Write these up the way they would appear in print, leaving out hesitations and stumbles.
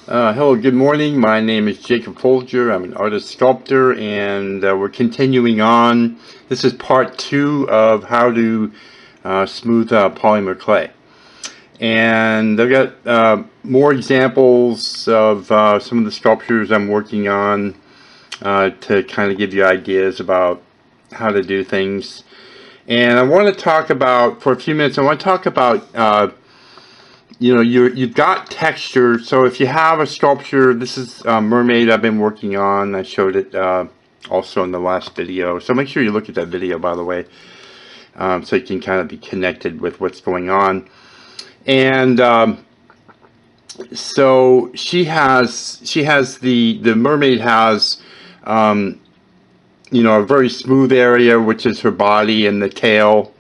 Hello, good morning. My name is Jacob Folger. I'm an artist sculptor, and we're continuing on. This is part 2 of how to smooth polymer clay. And I've got more examples of some of the sculptures I'm working on to kind of give you ideas about how to do things. And I want to talk about, for a few minutes, I want to talk about you've got texture. So if you have a sculpture, this is mermaid I've been working on. I showed it also in the last video. So make sure you look at that video, by the way, so you can kind of be connected with what's going on. And so the mermaid has a very smooth area, which is her body and the tail.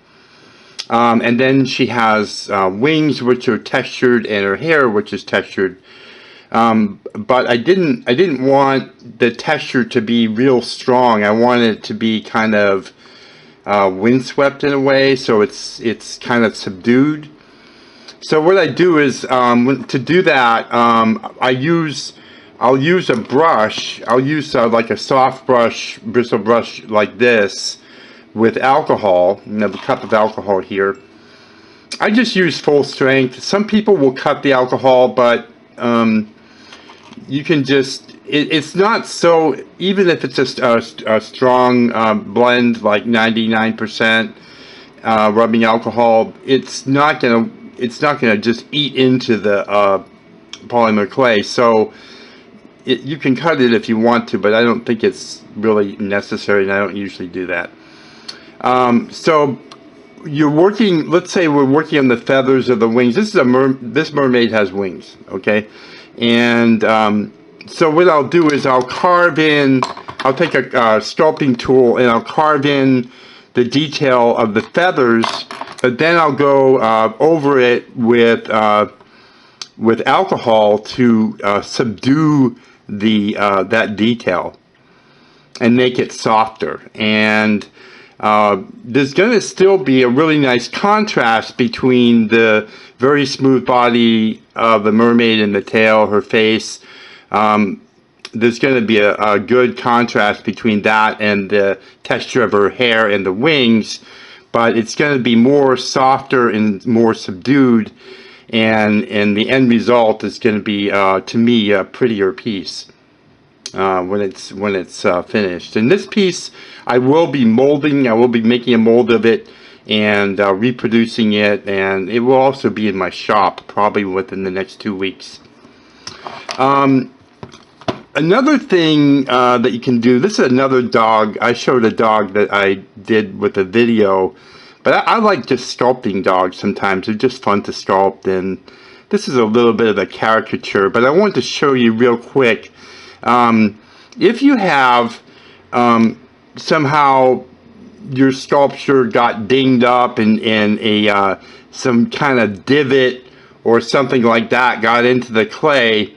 And then she has wings, which are textured, and her hair, which is textured. But I didn't want the texture to be real strong. I wanted it to be kind of windswept in a way, so it's kind of subdued. So what I do is to do that, I'll use a brush. I'll use like a soft brush, bristle brush like this, with alcohol. I have a cup of alcohol here. I just use full strength. Some people will cut the alcohol, but you can just, it's not so, even if it's a strong blend like 99% rubbing alcohol, it's not gonna just eat into the polymer clay. So you can cut it if you want to, but I don't think it's really necessary, and I don't usually do that. So you're working, let's say we're working on the feathers of the wings. This mermaid has wings, okay? And so what I'll do is I'll carve in, I'll take a sculpting tool and I'll carve in the detail of the feathers, but then I'll go over it with alcohol to subdue that detail and make it softer. And there's going to still be a really nice contrast between the very smooth body of the mermaid and the tail, her face. There's going to be a good contrast between that and the texture of her hair and the wings, but it's going to be more softer and more subdued, and the end result is going to be, to me, a prettier piece when it's finished. And this piece I will be molding. I will be making a mold of it and reproducing it, and it will also be in my shop probably within the next 2 weeks. Another thing that you can do, this is another dog. I showed a dog that I did with a video, but I like just sculpting dogs sometimes. They're just fun to sculpt, and this is a little bit of a caricature, but I wanted to show you real quick. If you have somehow your sculpture got dinged up and some kind of divot or something like that got into the clay,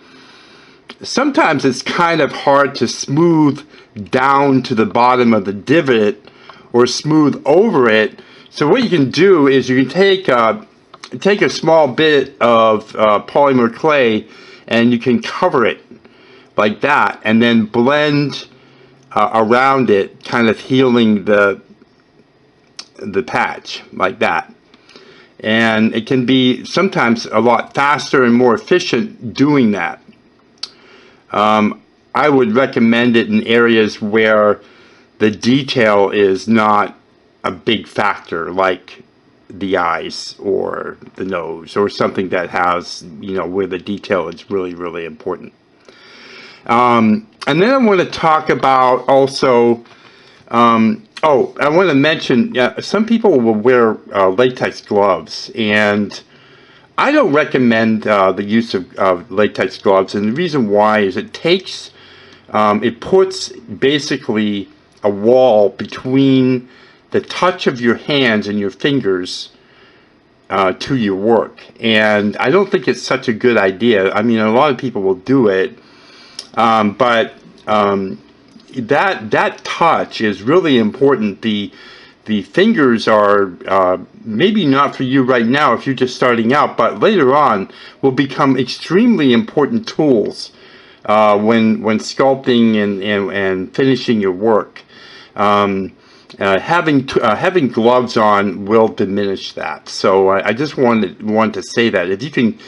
sometimes it's kind of hard to smooth down to the bottom of the divot or smooth over it. So what you can do is you can take a small bit of polymer clay and you can cover it like that, and then blend around it, kind of healing the patch like that. And it can be sometimes a lot faster and more efficient doing that. I would recommend it in areas where the detail is not a big factor, like the eyes or the nose, or something that has, where the detail is really, really important. And then I want to talk about also, I want to mention, some people will wear latex gloves, and I don't recommend the use of latex gloves. And the reason why is it puts basically a wall between the touch of your hands and your fingers to your work. And I don't think it's such a good idea. I mean, a lot of people will do it. But that touch is really important. The the fingers are maybe not for you right now if you're just starting out, but later on will become extremely important tools when sculpting and finishing your work. Having gloves on will diminish that. So I just wanted to say that if you can,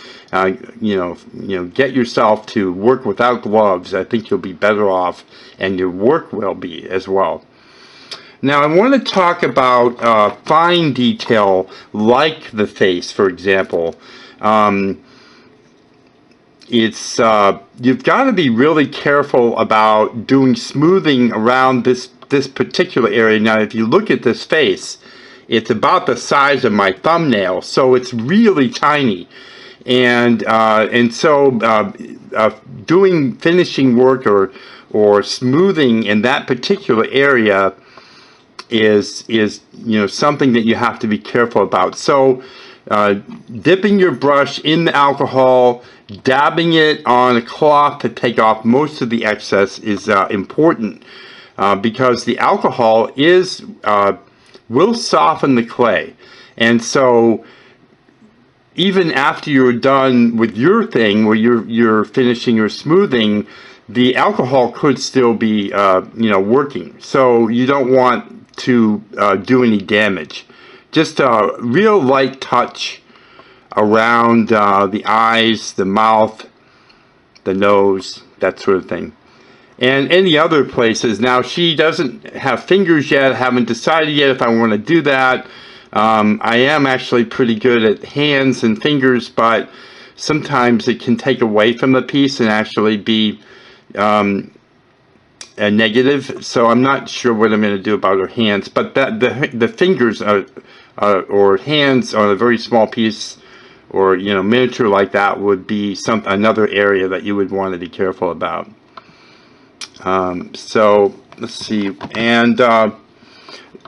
get yourself to work without gloves, I think you'll be better off, and your work will be as well. Now I want to talk about fine detail, like the face, for example. You've got to be really careful about doing smoothing around this particular area. Now, if you look at this face, it's about the size of my thumbnail, so it's really tiny, and so doing finishing work or smoothing in that particular area is something that you have to be careful about. So dipping your brush in the alcohol, dabbing it on a cloth to take off most of the excess is important, because the alcohol will soften the clay. And so even after you're done with your thing, where you're finishing or smoothing, the alcohol could still be working. So you don't want to do any damage. Just a real light touch around the eyes, the mouth, the nose, that sort of thing. And any other places. Now, she doesn't have fingers yet. I haven't decided yet if I want to do that. I am actually pretty good at hands and fingers, but sometimes it can take away from the piece and actually be a negative. So I'm not sure what I'm going to do about her hands. But the fingers or hands on a very small piece, or miniature like that, would be another area that you would want to be careful about. So let's see, and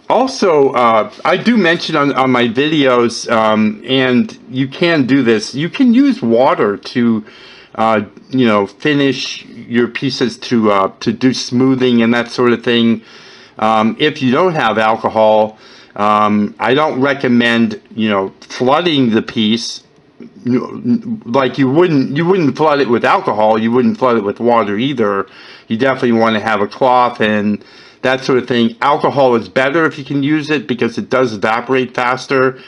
also I do mention on my videos, and you can do this. You can use water to finish your pieces, to do smoothing and that sort of thing. If you don't have alcohol, I don't recommend flooding the piece. Like you wouldn't flood it with alcohol, you wouldn't flood it with water either. You definitely want to have a cloth and that sort of thing. Alcohol is better if you can use it, because it does evaporate faster,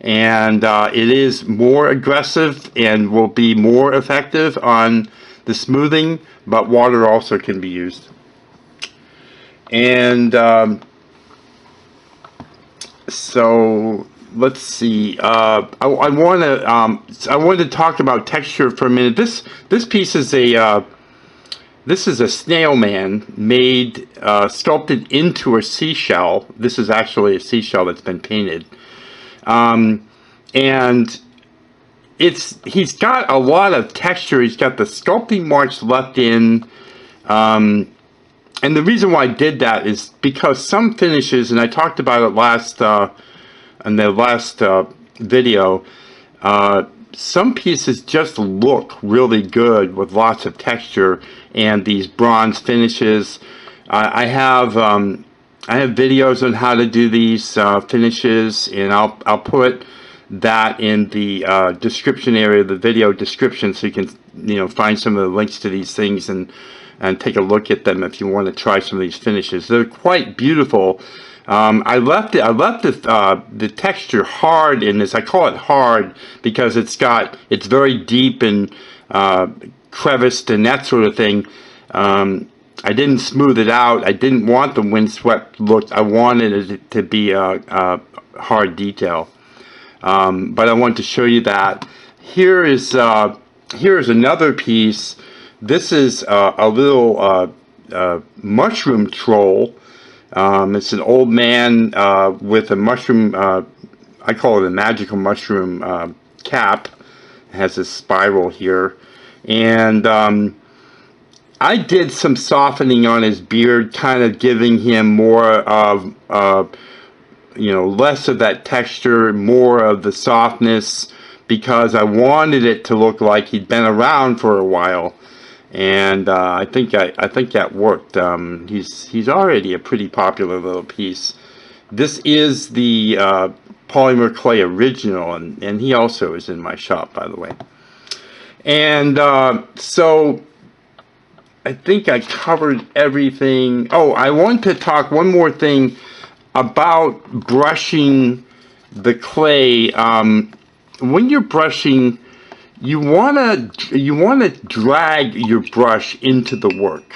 and it is more aggressive and will be more effective on the smoothing, but water also can be used. And so let's see. I want to talk about texture for a minute. This piece is a snail man made, sculpted into a seashell. This is actually a seashell that's been painted, and he's got a lot of texture. He's got the sculpting marks left in. And the reason why I did that is because some finishes, and I talked about it in the last video, some pieces just look really good with lots of texture and these bronze finishes. I have videos on how to do these finishes, and I'll put that in the description area of the video description, so you can find some of the links to these things and take a look at them if you want to try some of these finishes. They're quite beautiful. I left the texture hard in this. I call it hard because it's very deep and creviced and that sort of thing. I didn't smooth it out. I didn't want the windswept look. I wanted it to be a hard detail. But I want to show you that. Here is another piece. This is a little mushroom troll. It's an old man with a mushroom, I call it a magical mushroom cap. It has a spiral here. And I did some softening on his beard, kind of giving him more of, less of that texture, more of the softness, because I wanted it to look like he'd been around for a while. And I think that worked. He's already a pretty popular little piece, This is the Polymer Clay Original, and he also is in my shop, by the way. And so I think I covered everything. Oh, I want to talk one more thing about brushing the clay. When you're brushing, you wanna drag your brush into the work.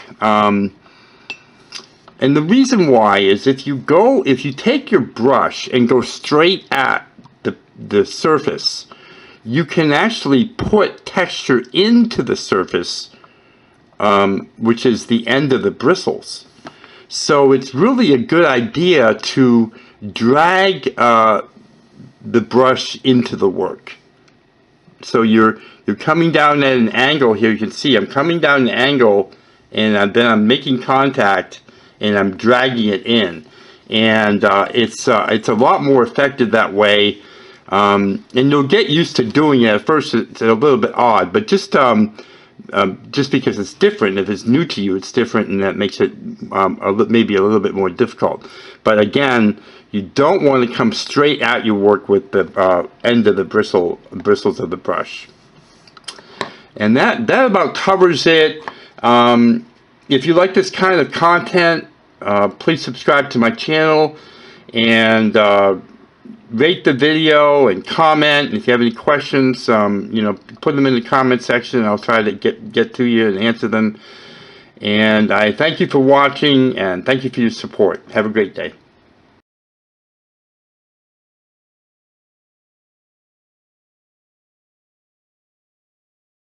And the reason why is if you take your brush and go straight at the surface, you can actually put texture into the surface, which is the end of the bristles. So it's really a good idea to drag the brush into the work. So you're coming down at an angle here. You can see I'm coming down an angle, and then I'm making contact, and I'm dragging it in. And it's a lot more effective that way. And you'll get used to doing it. At first, it's a little bit odd, but just because it's different. If it's new to you, it's different, and that makes it maybe a little bit more difficult. But again, you don't want to come straight at your work with the end of the bristles of the brush. And that about covers it. If you like this kind of content, please subscribe to my channel, and rate the video and comment. If you have any questions, put them in the comment section. I'll try to get to you and answer them. And I thank you for watching, and thank you for your support. Have a great day.